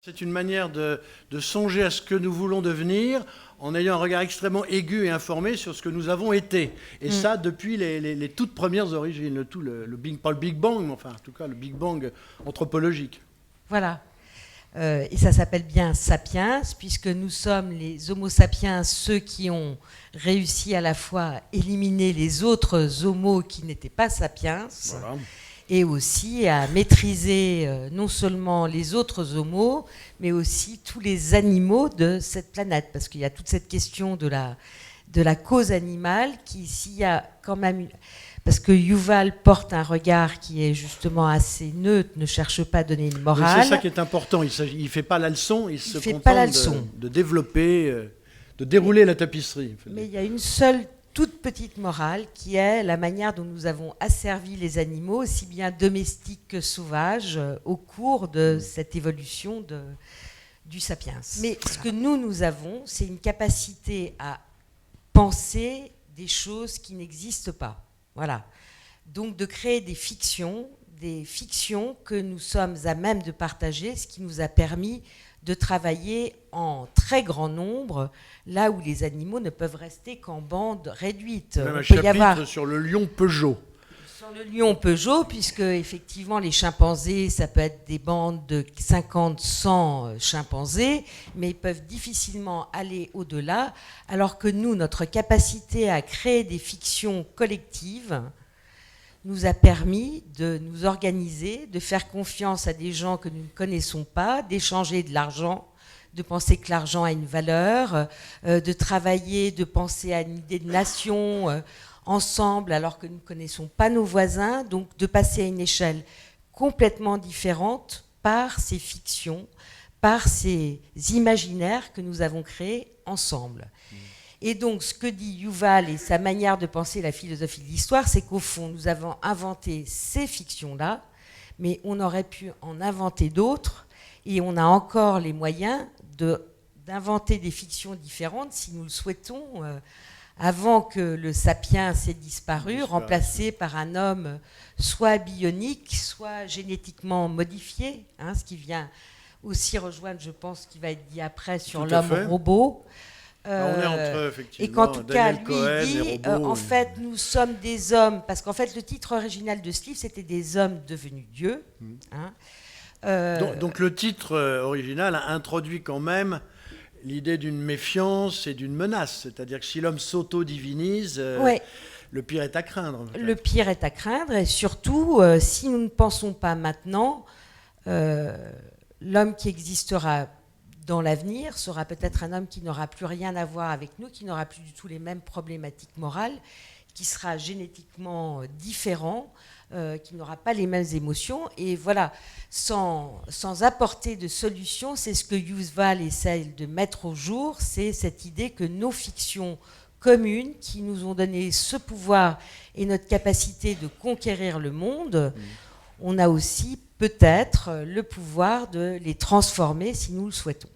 C'est une manière de songer à ce que nous voulons devenir en ayant un regard extrêmement aigu et informé sur ce que nous avons été. Et ça, depuis les toutes premières origines, pas le Big Bang, mais enfin, en tout cas, le Big Bang anthropologique. Voilà. Et ça s'appelle bien Sapiens, puisque nous sommes les Homo sapiens, ceux qui ont réussi à la fois à éliminer les autres Homos qui n'étaient pas sapiens, Voilà. Et aussi à maîtriser non seulement les autres homos, mais aussi tous les animaux de cette planète. Parce qu'il y a toute cette question de la cause animale qui, s'il y a quand même... Parce que Yuval porte un regard qui est justement assez neutre, ne cherche pas à donner une morale. C'est ça qui est important. Il ne fait pas la leçon, il se contente de développer, de dérouler la tapisserie. Mais il y a une seule toute petite morale qui est la manière dont nous avons asservi les animaux, aussi bien domestiques que sauvages, au cours de cette évolution du sapiens. Mais ce que nous avons, c'est une capacité à penser des choses qui n'existent pas. Voilà. Donc de créer des fictions que nous sommes à même de partager, ce qui nous a permis de travailler en très grand nombre, là où les animaux ne peuvent rester qu'en bande réduite. Même un chapitre sur le lion Peugeot. Sur le lion Peugeot, puisque effectivement les chimpanzés, ça peut être des bandes de 50, 100 chimpanzés, mais ils peuvent difficilement aller au-delà, alors que nous, notre capacité à créer des fictions collectives nous a permis de nous organiser, de faire confiance à des gens que nous ne connaissons pas, d'échanger de l'argent, de penser que l'argent a une valeur, de travailler, de penser à une idée de nation ensemble alors que nous ne connaissons pas nos voisins, donc de passer à une échelle complètement différente par ces fictions, par ces imaginaires que nous avons créés ensemble. Et donc, ce que dit Yuval et sa manière de penser la philosophie de l'histoire, c'est qu'au fond, nous avons inventé ces fictions-là, mais on aurait pu en inventer d'autres, et on a encore les moyens d'inventer des fictions différentes, si nous le souhaitons, avant que le sapiens ait disparu, remplacé par un homme soit bionique, soit génétiquement modifié, ce qui vient aussi rejoindre, je pense, ce qui va être dit après sur l'homme-robot. On est entre, effectivement, et qu'en tout cas, Daniel lui, Cohen, il dit, en fait, nous sommes des hommes, parce qu'en fait, le titre original de ce livre, c'était des hommes devenus dieux. Donc le titre original a introduit quand même l'idée d'une méfiance et d'une menace, c'est-à-dire que si l'homme s'auto-divinise, le pire est à craindre. Le pire est à craindre, et surtout, si nous ne pensons pas maintenant, l'homme qui existera dans l'avenir sera peut-être un homme qui n'aura plus rien à voir avec nous, qui n'aura plus du tout les mêmes problématiques morales, qui sera génétiquement différent, qui n'aura pas les mêmes émotions. Et voilà, sans apporter de solution, c'est ce que Yuval essaie de mettre au jour, c'est cette idée que nos fictions communes, qui nous ont donné ce pouvoir et notre capacité de conquérir le monde, on a aussi peut-être le pouvoir de les transformer si nous le souhaitons.